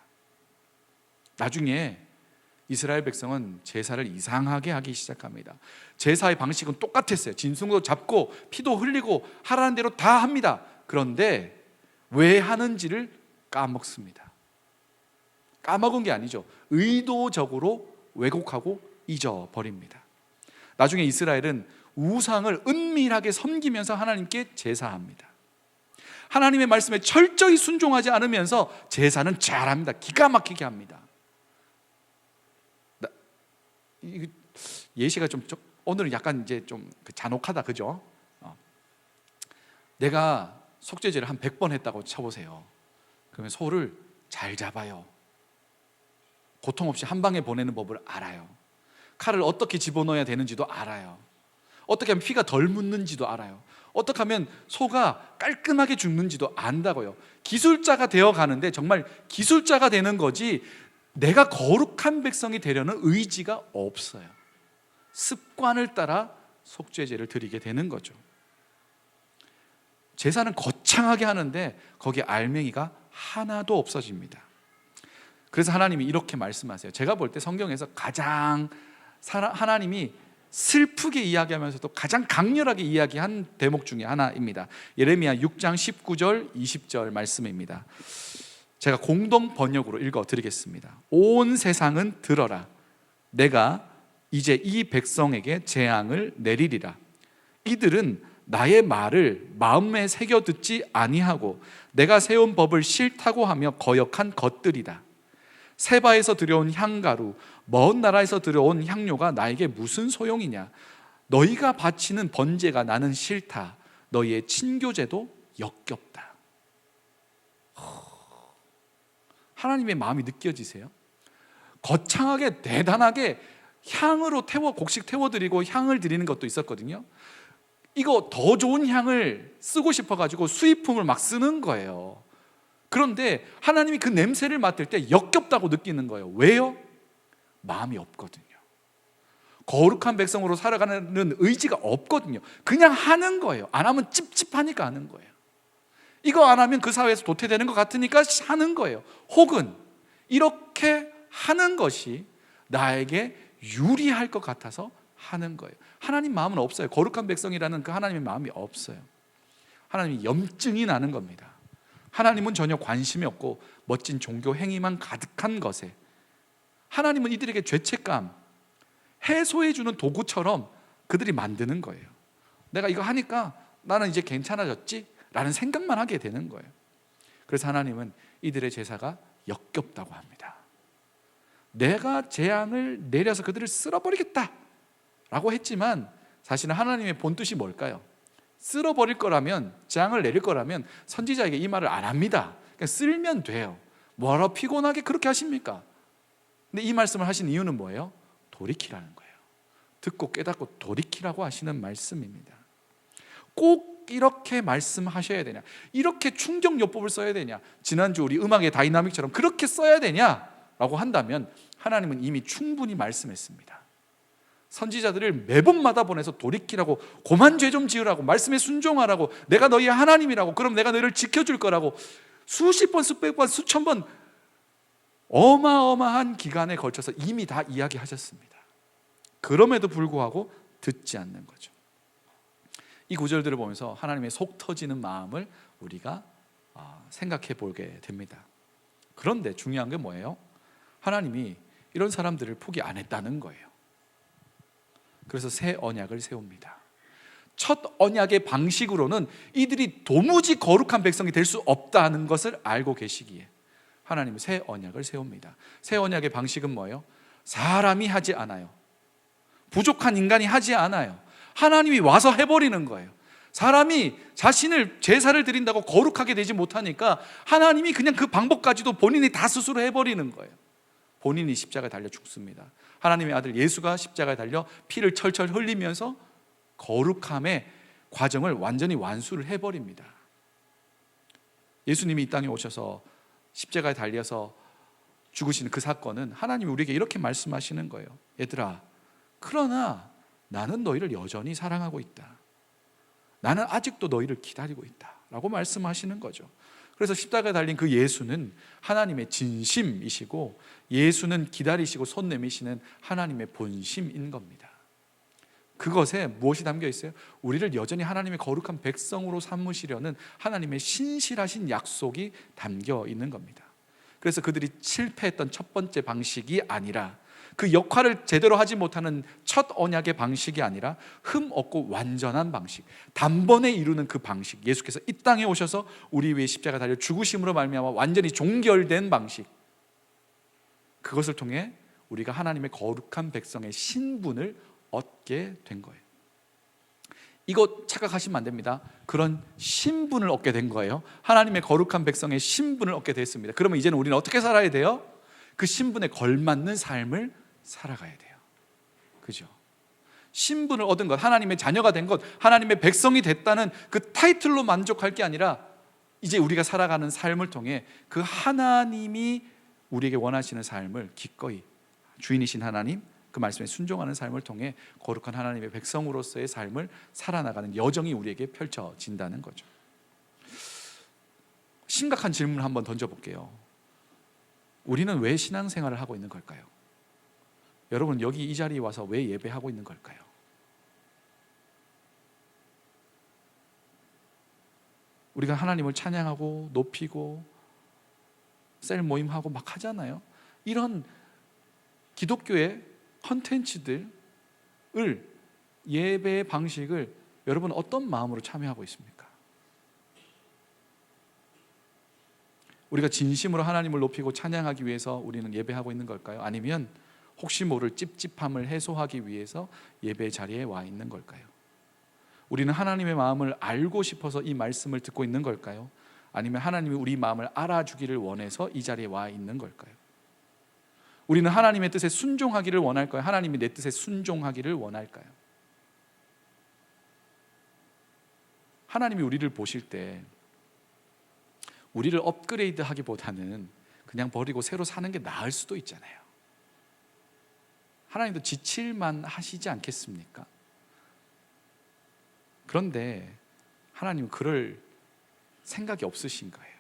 나중에 이스라엘 백성은 제사를 이상하게 하기 시작합니다. 제사의 방식은 똑같았어요. 짐승도 잡고 피도 흘리고 하라는 대로 다 합니다. 그런데 왜 하는지를 까먹습니다. 까먹은 게 아니죠. 의도적으로 왜곡하고 잊어버립니다. 나중에 이스라엘은 우상을 은밀하게 섬기면서 하나님께 제사합니다. 하나님의 말씀에 철저히 순종하지 않으면서 제사는 잘합니다. 기가 막히게 합니다. 예시가 좀 오늘은 약간 이제 좀 잔혹하다, 그죠? 내가 속죄제를 한 100번 했다고 쳐보세요. 그러면 소를 잘 잡아요. 고통 없이 한 방에 보내는 법을 알아요. 칼을 어떻게 집어넣어야 되는지도 알아요. 어떻게 하면 피가 덜 묻는지도 알아요. 어떻게 하면 소가 깔끔하게 죽는지도 안다고요. 기술자가 되어 가는데 정말 기술자가 되는 거지 내가 거룩한 백성이 되려는 의지가 없어요. 습관을 따라 속죄제를 드리게 되는 거죠. 제사는 거창하게 하는데 거기에 알맹이가 하나도 없어집니다. 그래서 하나님이 이렇게 말씀하세요. 제가 볼 때 성경에서 가장 하나님이 슬프게 이야기하면서도 가장 강렬하게 이야기한 대목 중에 하나입니다. 예레미야 6장 19절 20절 말씀입니다. 제가 공동 번역으로 읽어드리겠습니다. 온 세상은 들어라. 내가 이제 이 백성에게 재앙을 내리리라. 이들은 나의 말을 마음에 새겨 듣지 아니하고 내가 세운 법을 싫다고 하며 거역한 것들이다. 세바에서 들여온 향가루, 먼 나라에서 들여온 향료가 나에게 무슨 소용이냐. 너희가 바치는 번제가 나는 싫다. 너희의 친교제도 역겹다. 하나님의 마음이 느껴지세요? 거창하게 대단하게 향으로 곡식 태워드리고 향을 드리는 것도 있었거든요. 이거 더 좋은 향을 쓰고 싶어가지고 수입품을 막 쓰는 거예요. 그런데 하나님이 그 냄새를 맡을 때 역겹다고 느끼는 거예요. 왜요? 마음이 없거든요. 거룩한 백성으로 살아가는 의지가 없거든요. 그냥 하는 거예요. 안 하면 찝찝하니까 하는 거예요. 이거 안 하면 그 사회에서 도태되는 것 같으니까 하는 거예요. 혹은 이렇게 하는 것이 나에게 유리할 것 같아서 하는 거예요. 하나님 마음은 없어요. 거룩한 백성이라는 그 하나님의 마음이 없어요. 하나님이 염증이 나는 겁니다. 하나님은 전혀 관심이 없고 멋진 종교 행위만 가득한 것에 하나님은 이들에게 죄책감 해소해주는 도구처럼 그들이 만드는 거예요. 내가 이거 하니까 나는 이제 괜찮아졌지? 라는 생각만 하게 되는 거예요. 그래서 하나님은 이들의 제사가 역겹다고 합니다. 내가 재앙을 내려서 그들을 쓸어버리겠다 라고 했지만 사실은 하나님의 본뜻이 뭘까요? 쓸어버릴 거라면, 재앙을 내릴 거라면 선지자에게 이 말을 안 합니다. 그냥 쓸면 돼요. 뭐하러 피곤하게 그렇게 하십니까? 근데 이 말씀을 하신 이유는 뭐예요? 돌이키라는 거예요. 듣고 깨닫고 돌이키라고 하시는 말씀입니다. 꼭 이렇게 말씀하셔야 되냐? 이렇게 충격요법을 써야 되냐? 지난주 우리 음악의 다이나믹처럼 그렇게 써야 되냐? 라고 한다면 하나님은 이미 충분히 말씀했습니다. 선지자들을 매번마다 보내서 돌이키라고, 고만 죄 좀 지으라고, 말씀에 순종하라고, 내가 너희의 하나님이라고, 그럼 내가 너희를 지켜줄 거라고 수십 번, 수백 번, 수천 번 어마어마한 기간에 걸쳐서 이미 다 이야기하셨습니다. 그럼에도 불구하고 듣지 않는 거죠. 이 구절들을 보면서 하나님의 속 터지는 마음을 우리가 생각해 보게 됩니다. 그런데 중요한 게 뭐예요? 하나님이 이런 사람들을 포기 안 했다는 거예요. 그래서 새 언약을 세웁니다. 첫 언약의 방식으로는 이들이 도무지 거룩한 백성이 될 수 없다는 것을 알고 계시기에 하나님은 새 언약을 세웁니다. 새 언약의 방식은 뭐예요? 사람이 하지 않아요. 부족한 인간이 하지 않아요. 하나님이 와서 해버리는 거예요. 사람이 자신을 제사를 드린다고 거룩하게 되지 못하니까 하나님이 그냥 그 방법까지도 본인이 다 스스로 해버리는 거예요. 본인이 십자가에 달려 죽습니다. 하나님의 아들 예수가 십자가에 달려 피를 철철 흘리면서 거룩함의 과정을 완전히 완수를 해버립니다. 예수님이 이 땅에 오셔서 십자가에 달려서 죽으시는 그 사건은 하나님이 우리에게 이렇게 말씀하시는 거예요. 얘들아, 그러나 나는 너희를 여전히 사랑하고 있다. 나는 아직도 너희를 기다리고 있다 라고 말씀하시는 거죠. 그래서 십자가에 달린 그 예수는 하나님의 진심이시고, 예수는 기다리시고 손 내미시는 하나님의 본심인 겁니다. 그것에 무엇이 담겨 있어요? 우리를 여전히 하나님의 거룩한 백성으로 삼으시려는 하나님의 신실하신 약속이 담겨 있는 겁니다. 그래서 그들이 실패했던 첫 번째 방식이 아니라, 그 역할을 제대로 하지 못하는 첫 언약의 방식이 아니라 흠 없고 완전한 방식, 단번에 이루는 그 방식, 예수께서 이 땅에 오셔서 우리 위해 십자가 달려 죽으심으로 말미암아 완전히 종결된 방식, 그것을 통해 우리가 하나님의 거룩한 백성의 신분을 얻게 된 거예요. 이거 착각하시면 안 됩니다. 그런 신분을 얻게 된 거예요. 하나님의 거룩한 백성의 신분을 얻게 됐습니다. 그러면 이제는 우리는 어떻게 살아야 돼요? 그 신분에 걸맞는 삶을 살아가야 돼요. 그죠? 신분을 얻은 것, 하나님의 자녀가 된 것, 하나님의 백성이 됐다는 그 타이틀로 만족할 게 아니라 이제 우리가 살아가는 삶을 통해 그 하나님이 우리에게 원하시는 삶을 기꺼이, 주인이신 하나님 그 말씀에 순종하는 삶을 통해 거룩한 하나님의 백성으로서의 삶을 살아나가는 여정이 우리에게 펼쳐진다는 거죠. 심각한 질문을 한번 던져볼게요. 우리는 왜 신앙생활을 하고 있는 걸까요? 여러분, 여기 이 자리에 와서 왜 예배하고 있는 걸까요? 우리가 하나님을 찬양하고 높이고 셀 모임하고 막 하잖아요. 이런 기독교의 컨텐츠들을, 예배의 방식을 여러분 어떤 마음으로 참여하고 있습니까? 우리가 진심으로 하나님을 높이고 찬양하기 위해서 우리는 예배하고 있는 걸까요? 아니면 혹시 모를 찝찝함을 해소하기 위해서 예배 자리에 와 있는 걸까요? 우리는 하나님의 마음을 알고 싶어서 이 말씀을 듣고 있는 걸까요? 아니면 하나님이 우리 마음을 알아주기를 원해서 이 자리에 와 있는 걸까요? 우리는 하나님의 뜻에 순종하기를 원할까요? 하나님이 내 뜻에 순종하기를 원할까요? 하나님이 우리를 보실 때 우리를 업그레이드 하기보다는 그냥 버리고 새로 사는 게 나을 수도 있잖아요. 하나님도 지칠만 하시지 않겠습니까? 그런데 하나님은 그럴 생각이 없으신 거예요.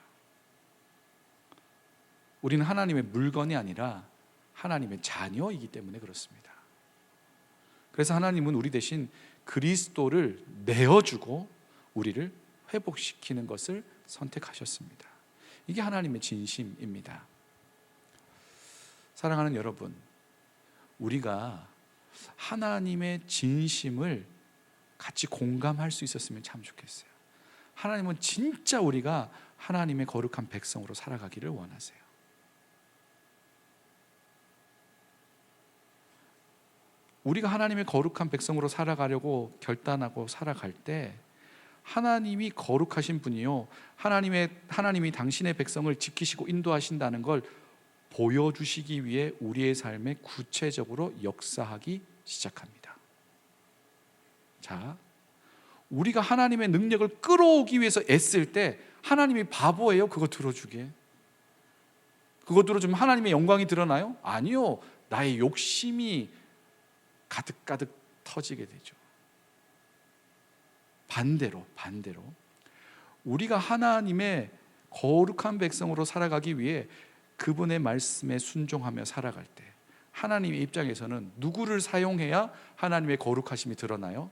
우리는 하나님의 물건이 아니라 하나님의 자녀이기 때문에 그렇습니다. 그래서 하나님은 우리 대신 그리스도를 내어주고 우리를 회복시키는 것을 선택하셨습니다. 이게 하나님의 진심입니다. 사랑하는 여러분, 우리가 하나님의 진심을 같이 공감할 수 있었으면 참 좋겠어요. 하나님은 진짜 우리가 하나님의 거룩한 백성으로 살아가기를 원하세요. 우리가 하나님의 거룩한 백성으로 살아가려고 결단하고 살아갈 때 하나님이 거룩하신 분이요, 하나님이 당신의 백성을 지키시고 인도하신다는 걸 보여주시기 위해 우리의 삶에 구체적으로 역사하기 시작합니다. 자, 우리가 하나님의 능력을 끌어오기 위해서 애쓸 때 하나님이 바보예요? 그거 들어주게? 그거 들어주면 하나님의 영광이 드러나요? 아니요, 나의 욕심이 가득가득 터지게 되죠. 반대로 우리가 하나님의 거룩한 백성으로 살아가기 위해 그분의 말씀에 순종하며 살아갈 때 하나님의 입장에서는 누구를 사용해야 하나님의 거룩하심이 드러나요?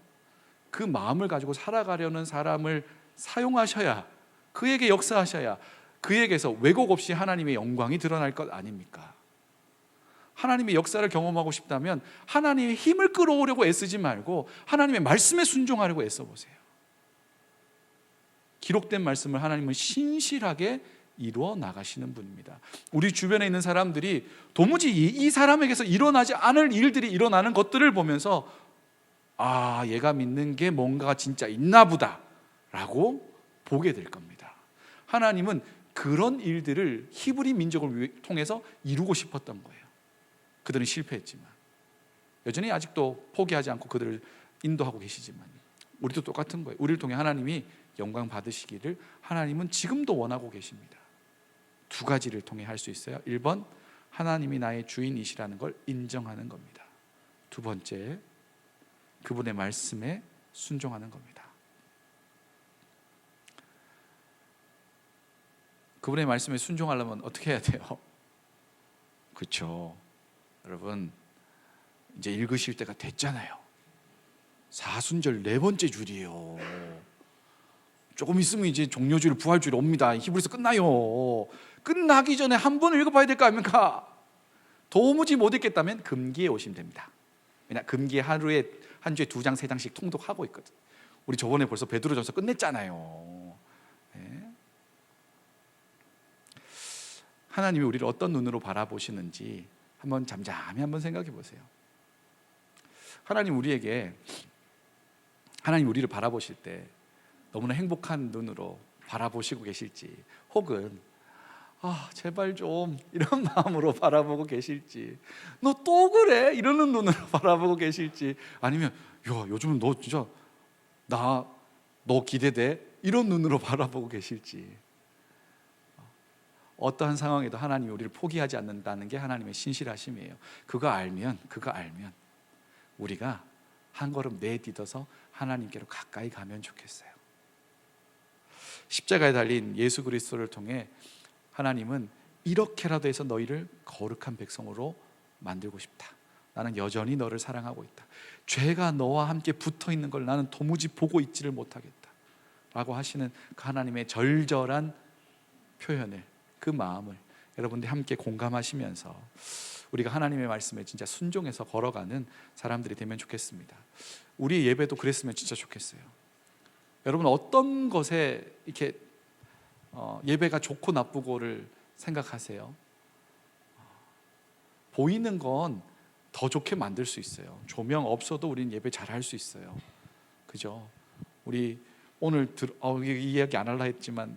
그 마음을 가지고 살아가려는 사람을 사용하셔야, 그에게 역사하셔야 그에게서 왜곡 없이 하나님의 영광이 드러날 것 아닙니까? 하나님의 역사를 경험하고 싶다면 하나님의 힘을 끌어오려고 애쓰지 말고 하나님의 말씀에 순종하려고 애써보세요. 기록된 말씀을 하나님은 신실하게 이루어 나가시는 분입니다. 우리 주변에 있는 사람들이 도무지 이 사람에게서 일어나지 않을 일들이 일어나는 것들을 보면서 아, 얘가 믿는 게 뭔가 진짜 있나 보다 라고 보게 될 겁니다. 하나님은 그런 일들을 히브리 민족을 통해서 이루고 싶었던 거예요. 그들은 실패했지만 여전히 아직도 포기하지 않고 그들을 인도하고 계시지만 우리도 똑같은 거예요. 우리를 통해 하나님이 영광 받으시기를 하나님은 지금도 원하고 계십니다. 두 가지를 통해 할 수 있어요. 1번, 하나님이 나의 주인이시라는 걸 인정하는 겁니다. 두 번째, 그분의 말씀에 순종하는 겁니다. 그분의 말씀에 순종하려면 어떻게 해야 돼요? 그렇죠. 여러분, 이제 읽으실 때가 됐잖아요. 사순절 4번째 줄이에요. 조금 있으면 이제 종료주일, 부활주일 옵니다. 히브리서 끝나요. 끝나기 전에 한 번 읽어봐야 될 거 아닙니까? 도무지 못 읽겠다면 금기에 오시면 됩니다. 왜냐, 금기에 하루에 한 주에 2장, 3장씩 통독하고 있거든. 우리 저번에 벌써 베드로전서 끝냈잖아요. 네. 하나님이 우리를 어떤 눈으로 바라보시는지 한번 잠잠히 한번 생각해 보세요. 하나님 우리를 바라보실 때 너무나 행복한 눈으로 바라보시고 계실지, 혹은 아, 제발 좀 이런 마음으로 바라보고 계실지, 너 또 그래? 이러는 눈으로 바라보고 계실지, 아니면 야, 요즘은 너 진짜 너 기대돼? 이런 눈으로 바라보고 계실지. 어떠한 상황에도 하나님이 우리를 포기하지 않는다는 게 하나님의 신실하심이에요. 그거 알면 우리가 한 걸음 내딛어서 하나님께로 가까이 가면 좋겠어요. 십자가에 달린 예수 그리스도를 통해 하나님은 이렇게라도 해서 너희를 거룩한 백성으로 만들고 싶다. 나는 여전히 너를 사랑하고 있다. 죄가 너와 함께 붙어 있는 걸 나는 도무지 보고 있지를 못하겠다 라고 하시는 그 하나님의 절절한 표현을, 그 마음을 여러분들이 함께 공감하시면서 우리가 하나님의 말씀에 진짜 순종해서 걸어가는 사람들이 되면 좋겠습니다. 우리의 예배도 그랬으면 진짜 좋겠어요. 여러분, 어떤 것에 이렇게 예배가 좋고 나쁘고를 생각하세요? 보이는 건 더 좋게 만들 수 있어요. 조명 없어도 우리는 예배 잘할 수 있어요. 그죠? 우리 오늘 이 이야기 안 하려 했지만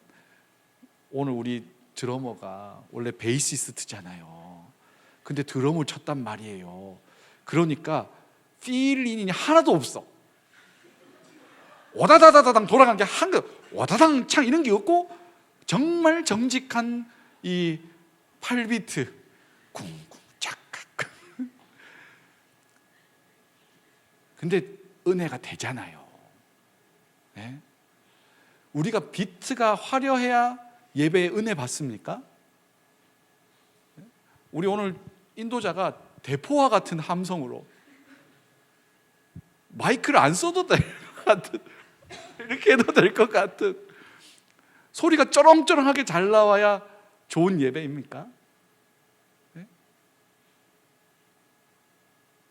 오늘 우리 드러머가 원래 베이시스트잖아요. 근데 드럼을 쳤단 말이에요. 그러니까 필링이 하나도 없어. 와다다다당 돌아간 게 한 거, 와다당 창 이런 게 없고 정말 정직한 이 8비트 쿵쿵 착각. 근데 은혜가 되잖아요. 네? 우리가 비트가 화려해야 예배에 은혜 받습니까? 우리 오늘 인도자가 대포와 같은 함성으로 마이크를 안 써도 될 것 같은, 이렇게 해도 될 것 같은, 소리가 쩌렁쩌렁하게 잘 나와야 좋은 예배입니까? 네?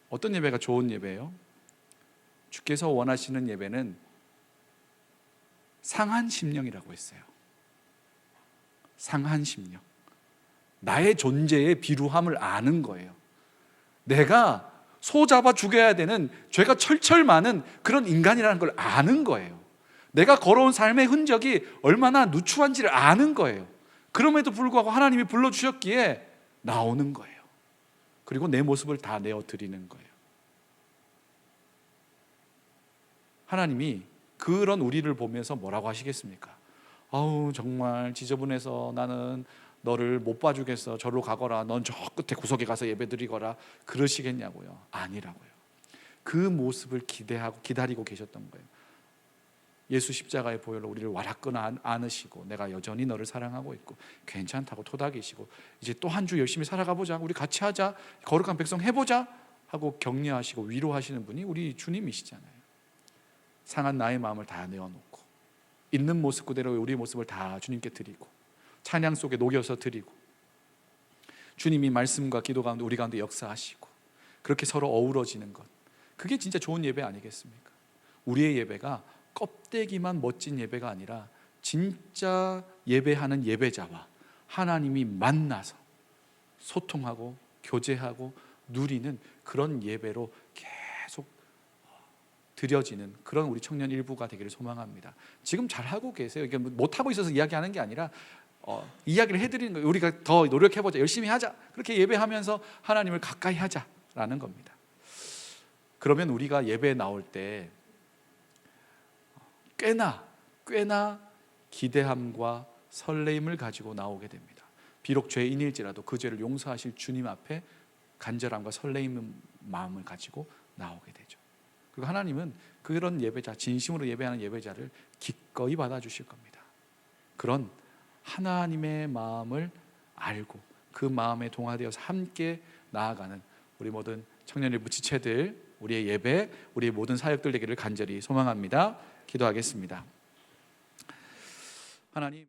어떤 예배가 좋은 예배예요? 주께서 원하시는 예배는 상한 심령이라고 했어요. 상한 심령. 나의 존재의 비루함을 아는 거예요. 내가 소 잡아 죽여야 되는 죄가 철철 많은 그런 인간이라는 걸 아는 거예요. 내가 걸어온 삶의 흔적이 얼마나 누추한지를 아는 거예요. 그럼에도 불구하고 하나님이 불러주셨기에 나오는 거예요. 그리고 내 모습을 다 내어드리는 거예요. 하나님이 그런 우리를 보면서 뭐라고 하시겠습니까? 아우, 정말 지저분해서 나는 너를 못 봐주겠어. 저리로 가거라. 넌 저 끝에 구석에 가서 예배드리거라. 그러시겠냐고요? 아니라고요. 그 모습을 기다리고 계셨던 거예요. 예수 십자가의 보혈로 우리를 와라끈 안으시고 내가 여전히 너를 사랑하고 있고 괜찮다고 토닥이시고 이제 또 한 주 열심히 살아가 보자. 우리 같이 하자. 거룩한 백성 해보자 하고 격려하시고 위로하시는 분이 우리 주님이시잖아요. 상한 나의 마음을 다 내어놓고 있는 모습 그대로 우리의 모습을 다 주님께 드리고 찬양 속에 녹여서 드리고 주님이 말씀과 기도 가운데 우리 가운데 역사하시고 그렇게 서로 어우러지는 것, 그게 진짜 좋은 예배 아니겠습니까? 우리의 예배가 껍데기만 멋진 예배가 아니라 진짜 예배하는 예배자와 하나님이 만나서 소통하고 교제하고 누리는 그런 예배로 계속 드려지는 그런 우리 청년 일부가 되기를 소망합니다. 지금 잘하고 계세요. 이게 못하고 있어서 이야기하는 게 아니라 이야기를 해드리는 거예요. 우리가 더 노력해보자, 열심히 하자, 그렇게 예배하면서 하나님을 가까이 하자라는 겁니다. 그러면 우리가 예배에 나올 때 꽤나 기대함과 설레임을 가지고 나오게 됩니다. 비록 죄인일지라도 그 죄를 용서하실 주님 앞에 간절함과 설레임 마음을 가지고 나오게 되죠. 그리고 하나님은 그런 예배자, 진심으로 예배하는 예배자를 기꺼이 받아주실 겁니다. 그런 하나님의 마음을 알고 그 마음에 동화되어서 함께 나아가는 우리 모든 청년일부 지체들, 우리의 예배, 우리의 모든 사역들 되기를 간절히 소망합니다. 기도하겠습니다. 하나님,